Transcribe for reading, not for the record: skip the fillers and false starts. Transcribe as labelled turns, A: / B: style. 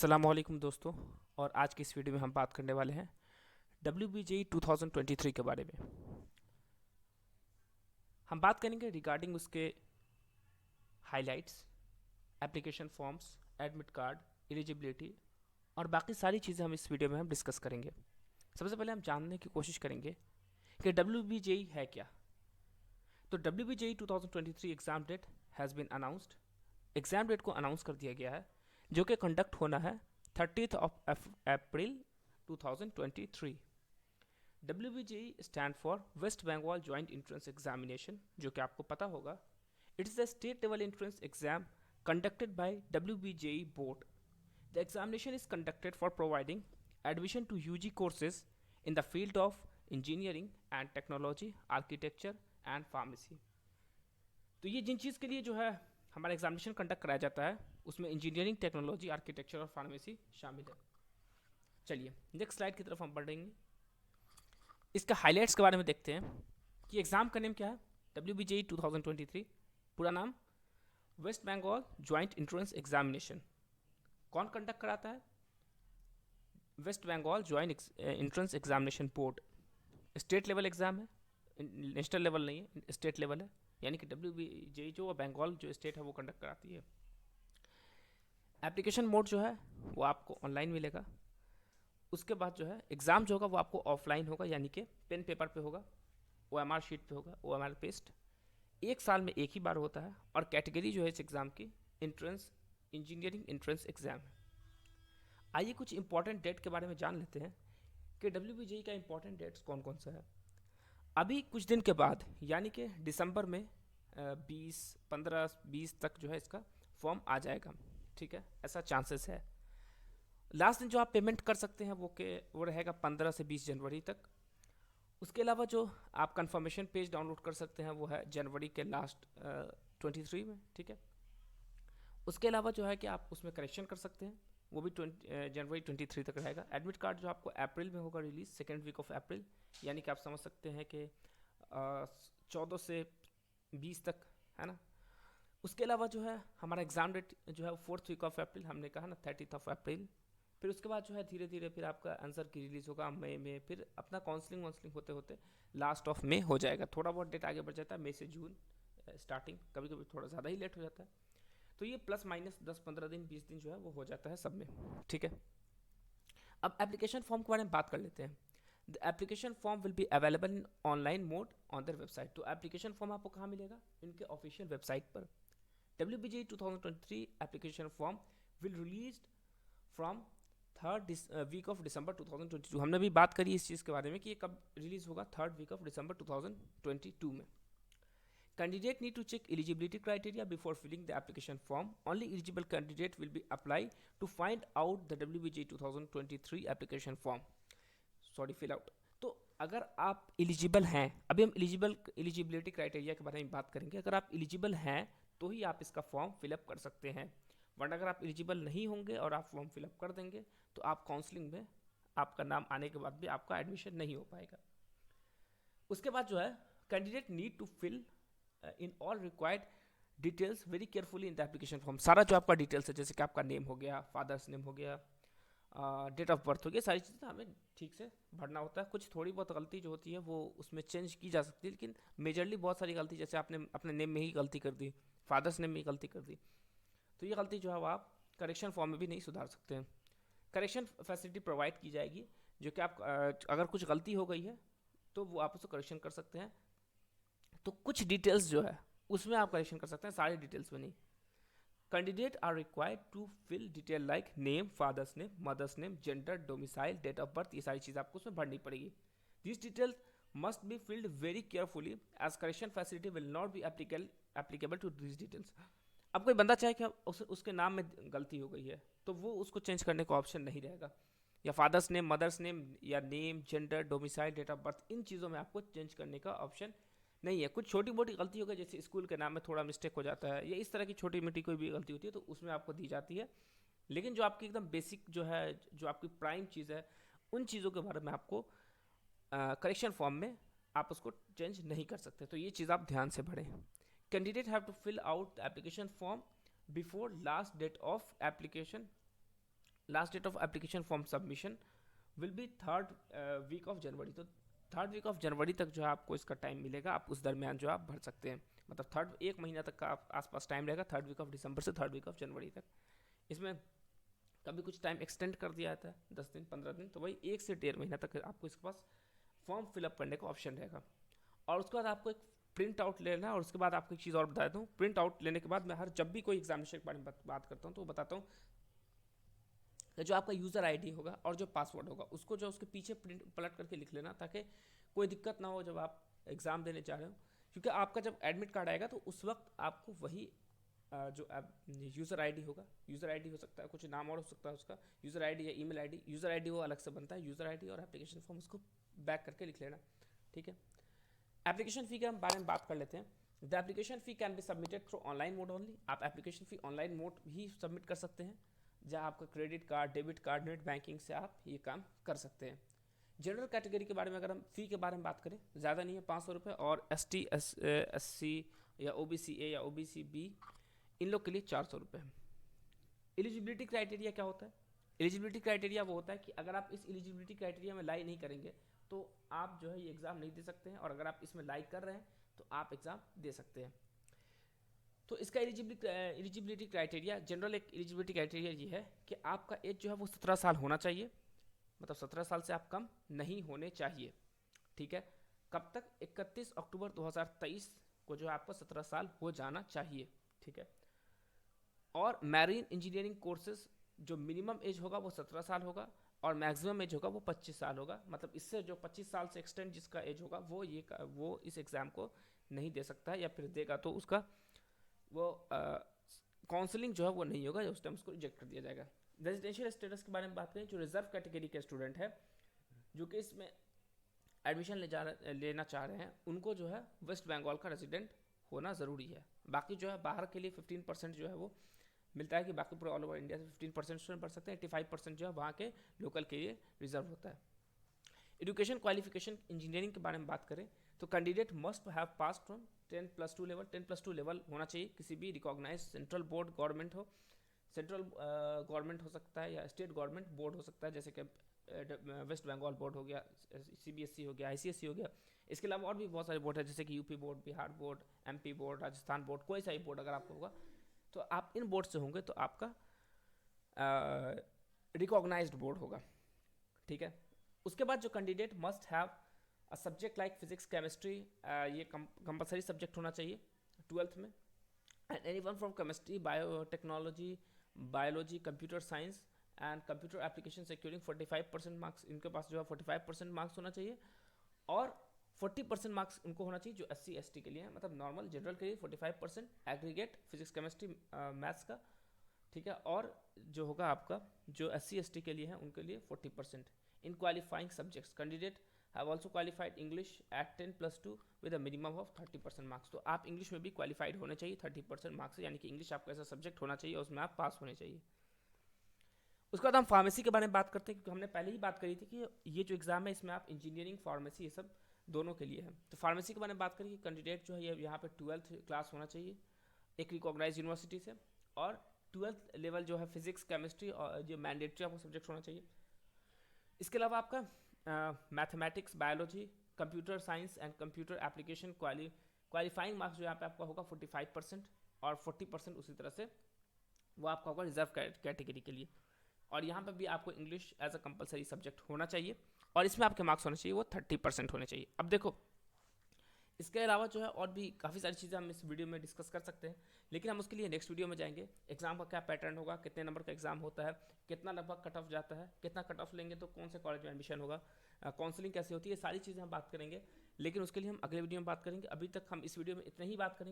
A: अस्सलाम वालेकुम दोस्तों। और आज की इस वीडियो में हम बात करने वाले हैं WBJE 2023 के बारे में। हम बात करेंगे रिगार्डिंग उसके highlights, application forms, admit card, eligibility और बाकी सारी चीज़ें हम इस वीडियो में हम डिस्कस करेंगे। सबसे पहले हम जानने की कोशिश करेंगे कि WBJE है क्या। तो WBJE 2023 exam date has been announced. Exam date को अनाउंस कर दिया गया है, जो कि कंडक्ट होना है 30th of April 2023। WBJE stand for West Bengal joint entrance examination, जो कि आपको पता होगा। It is the state level entrance exam conducted by WBJE board. The examination is conducted for providing admission to UG courses in the field of engineering and technology, architecture and pharmacy. तो ये जिन चीज़ के लिए जो है हमारा examination conduct कराया जाता है, उसमें इंजीनियरिंग, टेक्नोलॉजी, आर्किटेक्चर और फार्मेसी शामिल है। चलिए नेक्स्ट स्लाइड की तरफ हम बढ़ेंगे। इसका हाइलाइट्स के बारे में देखते हैं कि एग्ज़ाम का नेम क्या है। WBJE 2023 पूरा नाम West Bengal joint entrance examination. कौन कंडक्ट कराता है? West Bengal joint entrance examination board. State level exam है, नेशनल लेवल नहीं है, स्टेट लेवल है। यानी कि WBJE जो बंगाल जो स्टेट है वो कंडक्ट कराती है। एप्लीकेशन मोड जो है वो आपको ऑनलाइन मिलेगा। उसके बाद जो है एग्ज़ाम जो होगा वो आपको ऑफलाइन होगा, यानी कि पेन पेपर पे होगा, OMR शीट पे होगा, OMR पेस्ट। एक साल में एक ही बार होता है और कैटेगरी जो है इस एग्ज़ाम की एंट्रेंस इंजीनियरिंग एंट्रेंस एग्ज़ाम है। आइए कुछ इंपॉर्टेंट डेट के बारे में जान लेते हैं कि WBJE का इंपॉर्टेंट डेट्स कौन कौन सा है। अभी कुछ दिन के बाद यानी कि दिसंबर में 15-20 तक जो है इसका फॉर्म आ जाएगा। ठीक है, ऐसा चांसेस है। लास्ट दिन जो आप पेमेंट कर सकते हैं वो रहेगा 15 से 20 जनवरी तक। उसके अलावा जो आप कंफर्मेशन पेज डाउनलोड कर सकते हैं वो है जनवरी के लास्ट 23 में। ठीक है, उसके अलावा जो है कि आप उसमें करेक्शन कर सकते हैं, वो भी जनवरी 23 तक रहेगा। एडमिट कार्ड जो आपको अप्रैल में होगा release, second week of April, यानी कि आप समझ सकते हैं कि 14 से 20 तक, है ना। उसके अलावा जो है हमारा एग्ज़ाम डेट जो है फोर्थ वीक ऑफ अप्रैल, हमने कहा ना 30th ऑफ अप्रैल। फिर उसके बाद जो है धीरे धीरे फिर आपका आंसर की रिलीज़ होगा मई में, फिर अपना काउंसलिंग वाउंसलिंग होते होते लास्ट ऑफ मई हो जाएगा। थोड़ा बहुत डेट आगे बढ़ जाता है, मई से जून स्टार्टिंग, कभी कभी थोड़ा ज़्यादा ही लेट हो जाता है। तो ये प्लस माइनस 10-15 दिन 20 दिन जो है वो हो जाता है सब में। ठीक है, अब एप्लीकेशन फॉर्म के बारे में बात कर लेते हैं। The application form will be available in online mode on their website. तो एप्लीकेशन फॉर्म आपको कहाँ मिलेगा? इनके ऑफिशियल वेबसाइट पर। WBJE 2023 application form will release from third week of December 2022। हमने भी बात करी इस चीज़ के बारे में कि ये कब रिलीज होगा, थर्ड वीक ऑफ दिसंबर 2022 में। Candidate need to check eligibility criteria before filling the application form. Only eligible candidate will be applied to find out the WBJE 2023 application form. Sorry, fill out. तो अगर आप eligible हैं, अभी हम eligibility criteria के बारे में बात करेंगे। अगर आप एलिजिबल हैं तो ही आप इसका फॉर्म फिलअप कर सकते हैं, वरना अगर आप एलिजिबल नहीं होंगे और आप फॉर्म फिलअप कर देंगे तो आप काउंसलिंग में आपका नाम आने के बाद भी आपका एडमिशन नहीं हो पाएगा। उसके बाद जो है candidate need to fill in all required details very carefully in the application form. सारा जो आपका डिटेल्स है, जैसे कि आपका नेम हो गया, फादर्स नेम हो गया, डेट ऑफ बर्थ हो गया, सारी चीज़ें हमें ठीक से भरना होता है। कुछ थोड़ी बहुत गलती जो होती है वो उसमें चेंज की जा सकती है, लेकिन मेजरली बहुत सारी गलती, जैसे आपने अपने नेम में ही गलती कर दी, फादर्स नेम में ही गलती कर दी, तो ये गलती जो है वो आप करेक्शन फॉर्म में भी नहीं सुधार सकते हैं। करेक्शन फैसिलिटी प्रोवाइड की जाएगी, जो कि आप अगर कुछ गलती हो गई है तो वो आप उसको करेक्शन कर सकते हैं। तो कुछ डिटेल्स जो है उसमें आप करेक्शन कर सकते हैं, सारी डिटेल्स में नहीं। Candidate are required to fill detail like name, father's name, mother's name, gender, domicile, date of birth, ये सारी चीज़ आपको उसमें भरनी पड़ेगी। This details must be filled very carefully as correction facility will not be applicable to this details. अब कोई बंदा चाहे कि उसके नाम में गलती हो गई है तो वो उसको चेंज करने का ऑप्शन नहीं रहेगा, या फादर्स नेम, मदर्स नेम, या name, gender, domicile, date of birth, इन चीज़ों में आपको चेंज करने का ऑप्शन नहीं है। कुछ छोटी मोटी गलती होगी, जैसे स्कूल के नाम में थोड़ा मिस्टेक हो जाता है या इस तरह की छोटी मोटी कोई भी गलती होती है तो उसमें आपको दी जाती है। लेकिन जो आपकी एकदम बेसिक जो है, जो आपकी प्राइम चीज़ है, उन चीज़ों के बारे में आपको करेक्शन फॉर्म में आप उसको चेंज नहीं कर सकते। तो ये चीज़ आप ध्यान से पढ़ें। Candidate have to fill out the application form before last date of application last date of application form submission will be 3rd week of January. तो 3rd वीक ऑफ जनवरी तक जो है आपको इसका टाइम मिलेगा, आप उस दरमियान जो आप भर सकते हैं। मतलब 1 महीना तक का आसपास टाइम रहेगा, 3rd वीक ऑफ दिसंबर से 3rd वीक ऑफ जनवरी तक। इसमें कभी कुछ टाइम एक्सटेंड कर दिया जाता है, 10 दिन 15 दिन, तो वही 1 से 1.5 महीना तक आपको इसके पास फॉर्म फिलअप करने का ऑप्शन रहेगा। और उसके बाद आपको एक प्रिंट आउट लेना है। और उसके बाद आपको एक चीज़ और बता देता हूँ, प्रिंट आउट लेने के बाद मैं जब भी कोई एग्जामिनेशन के बारे में बात करता हूँ तो बताता हूँ कि जो आपका यूज़र आईडी होगा और जो पासवर्ड होगा उसको जो उसके पीछे प्रिंट पलट करके लिख लेना, ताकि कोई दिक्कत ना हो जब आप एग्ज़ाम देने जा रहे हो। क्योंकि आपका जब एडमिट कार्ड आएगा तो उस वक्त आपको वही जो यूज़र आईडी होगा, यूज़र आईडी हो सकता है कुछ नाम और हो सकता है उसका, यूज़र आईडी या ईमेल आईडी, यूज़र आईडी वो अलग से बनता है, यूज़र आईडी और एप्लीकेशन फॉर्म उसको बैक करके लिख लेना, ठीक है। एप्लीकेशन फ़ी के बारे में बात कर लेते हैं। The application fee can be submitted through online mode only. आप एप्लीकेशन फ़ी ऑनलाइन मोड ही सबमिट कर सकते हैं, जहाँ आपका credit card, debit card, net banking से आप ये काम कर सकते हैं। जनरल कैटेगरी के बारे में अगर हम फ़ी के बारे में बात करें, ज़्यादा नहीं है, 500 रुपये, और ST SC या OBC A या OBC B इन लोग के लिए 400 रुपये है। एलिजिबिलिटी क्राइटेरिया क्या होता है? एलिजिबिलिटी क्राइटेरिया वो होता है कि अगर आप इस एलिजिबिलिटी क्राइटेरिया में लाई नहीं करेंगे तो आप जो है ये एग्ज़ाम नहीं दे सकते हैं, और अगर आप इसमें लाई कर रहे हैं तो आप एग्ज़ाम दे सकते हैं। तो इसका एलिजिबिलिटी क्राइटेरिया, जनरल एक एलिजिबिलिटी क्राइटेरिया ये है कि आपका एज जो है वो 17 साल होना चाहिए, मतलब 17 साल से आप कम नहीं होने चाहिए, ठीक है। कब तक? 31 अक्टूबर 2023 को जो है आपको 17 साल हो जाना चाहिए, ठीक है। और मैरीन इंजीनियरिंग कोर्सेज जो मिनिमम एज होगा वो 17 साल होगा, और मैक्सिमम एज होगा वो 25 साल होगा। मतलब इससे जो 25 साल से एक्सटेंड जिसका एज होगा वो इस एग्ज़ाम को नहीं दे सकता है, या फिर देगा तो उसका वो काउंसलिंग जो है वो नहीं होगा, उस टाइम उसको रिजेक्ट कर दिया जाएगा। रेजिडेंशियल स्टेटस के बारे में बात करें, जो रिजर्व कैटेगरी के स्टूडेंट है जो कि इसमें एडमिशन लेना चाह रहे हैं, उनको जो है वेस्ट बंगाल का रेजिडेंट होना ज़रूरी है। बाकी जो है बाहर के लिए 15% जो है वो मिलता है कि बाकी पूरे ऑल ओवर इंडिया से 15% स्टूडेंट पढ़ सकते हैं, 85% जो है वहाँ के लोकल के लिए रिजर्व होता है। एजुकेशन क्वालिफिकेशन इंजीनियरिंग के बारे में बात करें तो candidate must have pass from 10+2 level. 10+2 level होना चाहिए किसी भी रिकॉग्नाइज सेंट्रल बोर्ड गवर्नमेंट हो, सेंट्रल गवर्नमेंट हो सकता है या स्टेट गवर्नमेंट बोर्ड हो सकता है, जैसे कि वेस्ट बंगाल बोर्ड हो गया, CBSE हो गया, ICSE हो गया। इसके अलावा और भी बहुत सारे बोर्ड है, जैसे कि UP board, Bihar board, MP board, Rajasthan board, कोई सा ही बोर्ड अगर आपको होगा तो आप इन बोर्ड से होंगे तो आपका रिकॉग्नाइज्ड बोर्ड होगा, ठीक है। उसके बाद जो candidate must have a subject like physics chemistry, ये कंपलसरी सब्जेक्ट होना चाहिए 12th में, and anyone from chemistry, biotechnology, biology, computer science and computer application securing 45% marks, इनके पास जो है 45% मार्क्स होना चाहिए, और 40% मार्क्स उनको होना चाहिए जो SC ST के लिए है, मतलब नॉर्मल जनरल के लिए 45%, एग्रीगेट फिजिक्स केमिस्ट्री मैथ्स का, ठीक है। और जो होगा आपका जो SC ST के लिए है उनके लिए 40%। In qualifying subjects candidate have also qualified English at 10+2 with a minimum of 30% marks. तो आप इंग्लिश में भी क्वालिफाइड होने चाहिए 30% मार्क्स, यानी कि इंग्लिश आपका ऐसा सब्जेक्ट होना चाहिए उसमें आप पास होने चाहिए। उसके बाद हम फार्मेसी के बारे में बात करते हैं, क्योंकि हमने पहले ही बात करी थी कि ये जो एग्ज़ाम है इसमें आप इंजीनियरिंग, फार्मेसी, ये सब दोनों के लिए है। तो फार्मेसी के बारे में बात करें कि कैंडिडेट जो है ये यहाँ पे 12th क्लास होना चाहिए एक रिकॉग्नाइज यूनिवर्सिटी से, और 12th लेवल जो है फिजिक्स केमिस्ट्री और जो मैंडेटरी आपको सब्जेक्ट होना चाहिए। इसके अलावा आपका mathematics, biology, computer science and computer application qualifying marks जो यहाँ पे आपका होगा 45%, और 40% उसी तरह से वो आपका होगा रिजर्व कैटेगरी के लिए। और यहाँ पर भी आपको English as a compulsory subject होना चाहिए, और इसमें आपके मार्क्स होने चाहिए वो 30% होने चाहिए। अब देखो इसके अलावा जो है और भी काफ़ी सारी चीज़ें हम इस वीडियो में डिस्कस कर सकते हैं, लेकिन हम उसके लिए नेक्स्ट वीडियो में जाएंगे। एग्जाम का क्या पैटर्न होगा, कितने नंबर का एग्जाम होता है, कितना लगभग कट ऑफ जाता है, कितना कट ऑफ लेंगे तो कौन से कॉलेज में एडमिशन होगा, काउंसलिंग कैसे होती है, ये सारी चीज़ें हम बात करेंगे, लेकिन उसके लिए हम अगले वीडियो में बात करेंगे। अभी तक हम इस वीडियो में इतने ही बात करेंगे।